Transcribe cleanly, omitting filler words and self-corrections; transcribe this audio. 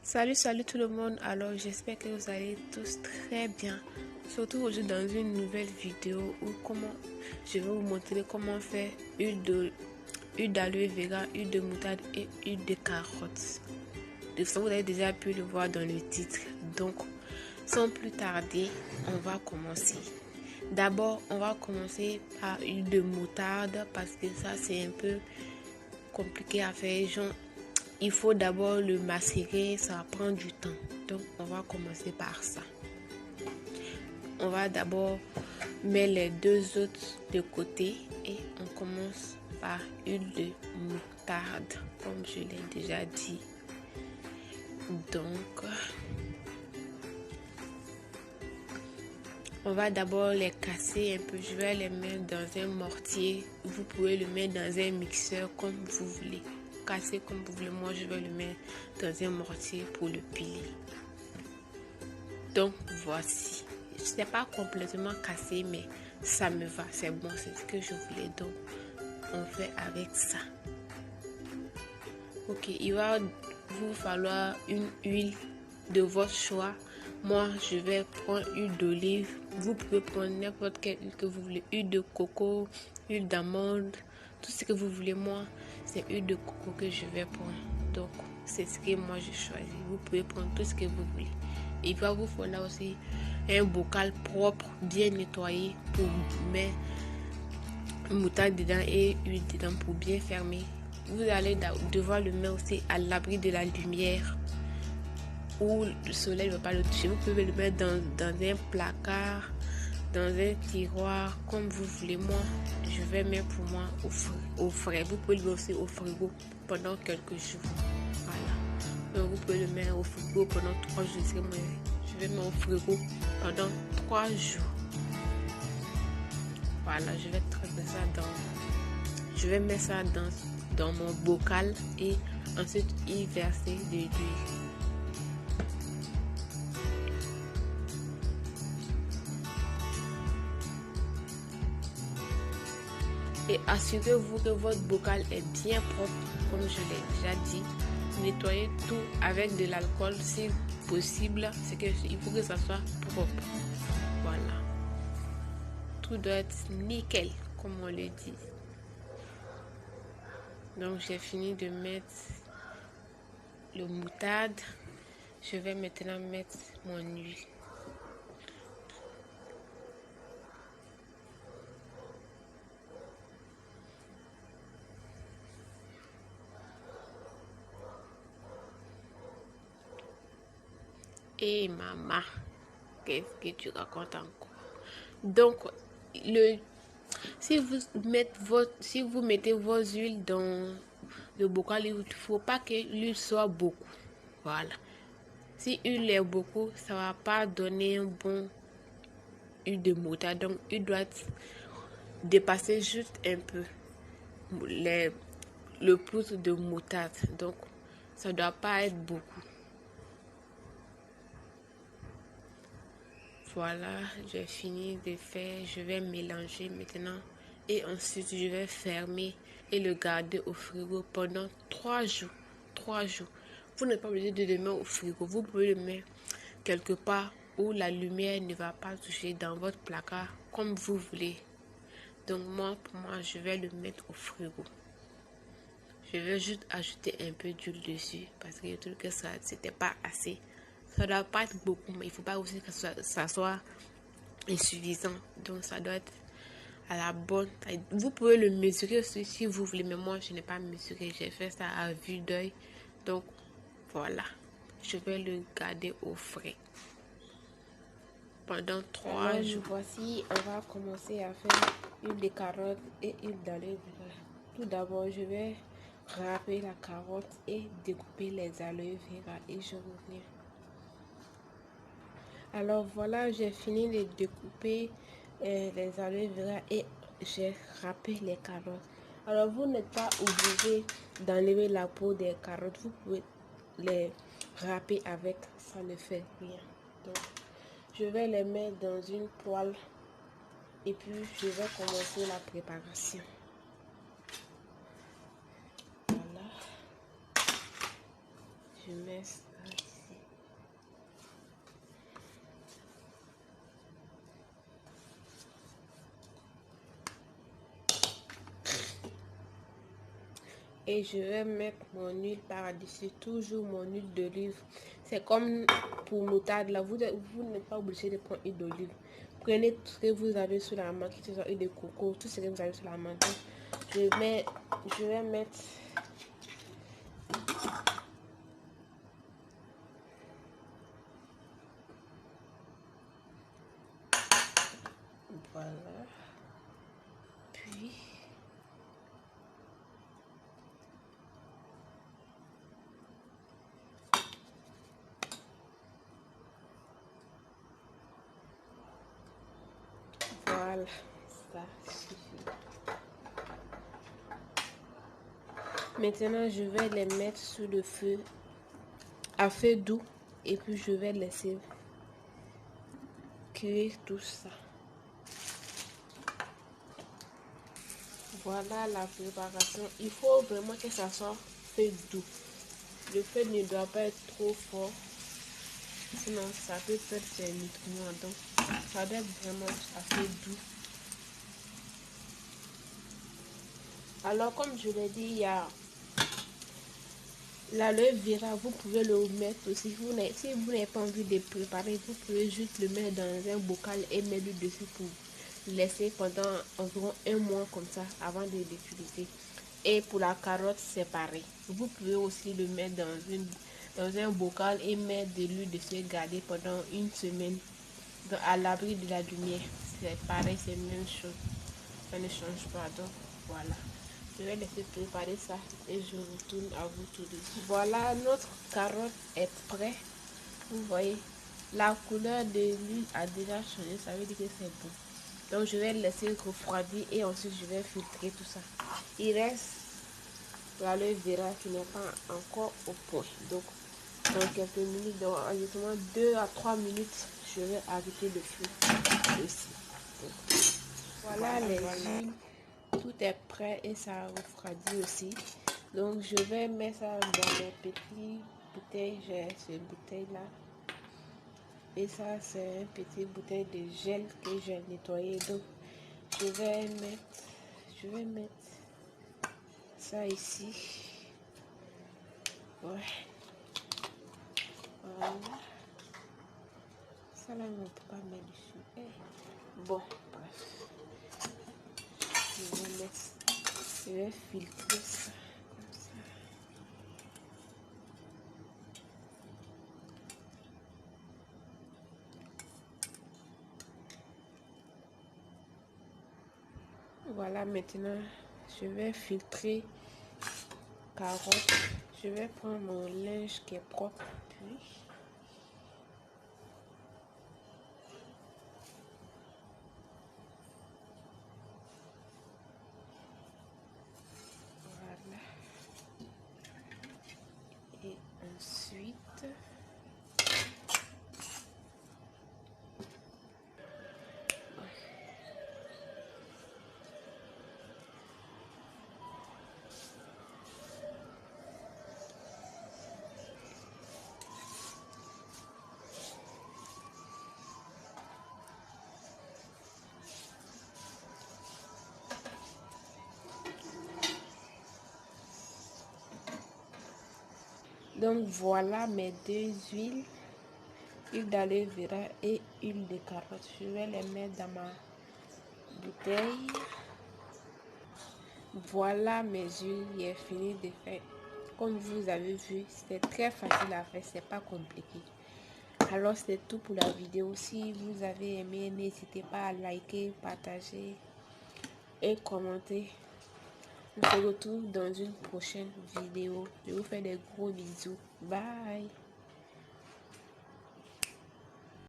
Salut tout le monde. Alors j'espère que vous allez tous très bien. Surtout aujourd'hui dans une nouvelle vidéo où je vais vous montrer comment faire huile d'aloe vera, huile de moutarde et huile de carotte. De toute façon, vous avez déjà pu le voir dans le titre. Donc sans plus tarder, on va commencer. D'abord, on va commencer par huile de moutarde parce que ça c'est un peu compliqué à faire. Il faut d'abord le macérer, ça prend du temps. Donc, on va commencer par ça. On va d'abord mettre les deux autres de côté et on commence par huile de moutarde, comme je l'ai déjà dit. Donc, on va d'abord les casser un peu. Je vais les mettre dans un mortier. Vous pouvez le mettre dans un mixeur comme vous voulez. Casser comme vous voulez. Moi, je vais le mettre dans un mortier pour le piler. Donc, voici. Ce n'est pas complètement cassé, mais ça me va. C'est bon, c'est ce que je voulais. Donc, on fait avec ça. Ok, il va vous falloir une huile de votre choix. Moi, je vais prendre huile d'olive. Vous pouvez prendre n'importe quelle huile que vous voulez. Huile de coco, huile d'amande, tout ce que vous voulez. Moi, c'est huile de coco que je vais prendre. Donc, c'est ce que moi je choisis. Vous pouvez prendre tout ce que vous voulez. Il va vous falloir aussi un bocal propre, bien nettoyé pour mettre moutarde dedans et huile dedans pour bien fermer. Vous allez devoir le mettre aussi à l'abri de la lumière où le soleil ne va pas le toucher. Vous pouvez le mettre dans un placard, dans un tiroir, comme vous voulez. Moi, je vais mettre pour moi au frais. Vous pouvez le mettre aussi au frigo pendant quelques jours. Voilà. Donc, vous pouvez le mettre au frigo pendant 3 jours. Je vais mettre au frigo pendant 3 jours. Voilà, je vais traiter ça je vais mettre ça dans mon bocal et ensuite y verser de l'huile. Et assurez-vous que votre bocal est bien propre, comme je l'ai déjà dit. Nettoyez tout avec de l'alcool si possible. Il faut que ça soit propre. Voilà. Tout doit être nickel, comme on le dit. Donc j'ai fini de mettre le moutarde. Je vais maintenant mettre mon huile. Et maman, qu'est-ce que tu racontes encore? Donc, si vous mettez vos huiles dans le bocal, il ne faut pas que l'huile soit beaucoup. Voilà. Si l'huile est beaucoup, ça ne va pas donner un bon huile de moutarde. Donc, il doit dépasser juste un peu le pouce de moutarde. Donc, ça ne doit pas être beaucoup. Voilà, j'ai fini de faire. Je vais mélanger maintenant. Et ensuite, je vais fermer et le garder au frigo pendant 3 jours. 3 jours. Vous n'êtes pas obligé de le mettre au frigo. Vous pouvez le mettre quelque part où la lumière ne va pas toucher dans votre placard comme vous voulez. Donc pour moi, je vais le mettre au frigo. Je vais juste ajouter un peu d'huile dessus parce que je trouve que ça, c'était pas assez. Ça doit pas être beaucoup, mais il faut pas aussi que ça soit insuffisant. Donc ça doit être à la bonne taille. Vous pouvez le mesurer aussi si vous voulez, mais moi je n'ai pas mesuré. J'ai fait ça à vue d'œil. Donc voilà, je vais le garder au frais pendant 3 jours. Voici, on va commencer à faire huile de carotte et huile d'aloe vera. Tout d'abord, je vais râper la carotte et découper les aloe vera et je reviens. Alors voilà, j'ai fini de découper les aloe vera et j'ai râpé les carottes. Alors vous n'êtes pas obligé d'enlever la peau des carottes. Vous pouvez les râper avec, ça ne fait rien. Donc je vais les mettre dans une poêle et puis je vais commencer la préparation. Voilà. Je mets ça ici. Et je vais mettre mon huile par-dessus, toujours mon huile d'olive. C'est comme pour moutarde là, vous n'êtes pas obligé de prendre huile d'olive. Prenez tout ce que vous avez sur la main, que ce soit huile de coco, tout ce que vous avez sur la main. Donc, je vais mettre voilà. Puis voilà, ça suffit. Maintenant, je vais les mettre sous le feu à feu doux et puis je vais laisser cuire tout ça. Voilà la préparation. Il faut vraiment que ça soit feu doux. Le feu ne doit pas être trop fort, sinon ça peut perdre ses nutriments. Donc, ça doit être vraiment à feu doux. Alors, comme je l'ai dit, il y a l'aloe vera, vous pouvez le mettre aussi. Si vous n'avez pas envie de préparer, vous pouvez juste le mettre dans un bocal et mettre le dessus pour laisser pendant environ un mois comme ça avant de l'utiliser. Et pour la carotte, c'est pareil. Vous pouvez aussi le mettre dans un bocal et mettre de l'huile dessus et garder pendant une semaine à l'abri de la lumière. C'est pareil, c'est la même chose. Ça ne change pas. Donc voilà. Je vais laisser préparer ça et je retourne à vous tout de suite. Voilà, notre carotte est prête. Vous voyez, la couleur de l'huile a déjà changé, ça veut dire que c'est bon. Donc je vais laisser refroidir et ensuite je vais filtrer tout ça. Il reste l'aloe vera qui n'est pas encore au point. Donc dans quelques minutes, dans exactement 2 à 3 minutes, je vais arrêter le feu aussi. Donc, voilà les huiles. Tout est prêt et ça refroidit aussi. Donc je vais mettre ça dans mes petites bouteilles. J'ai cette bouteille là. Et ça c'est une petite bouteille de gel que j'ai nettoyé. Donc je vais mettre ça ici. Ouais. Voilà. Ça là on ne peut pas mettre dessus. Bon, bref. Je vais filtrer ça comme ça. Voilà, maintenant je vais filtrer carotte. Je vais prendre mon linge qui est propre. Puis voilà. Et ensuite donc voilà mes deux huiles, huile d'aloe vera et huile de carotte. Je vais les mettre dans ma bouteille. Voilà mes huiles, il est fini de faire. Comme vous avez vu, c'est très facile à faire, c'est pas compliqué. Alors c'est tout pour la vidéo. Si vous avez aimé, n'hésitez pas à liker, partager et commenter. On se retrouve dans une prochaine vidéo. Je vous fais des gros bisous. Bye.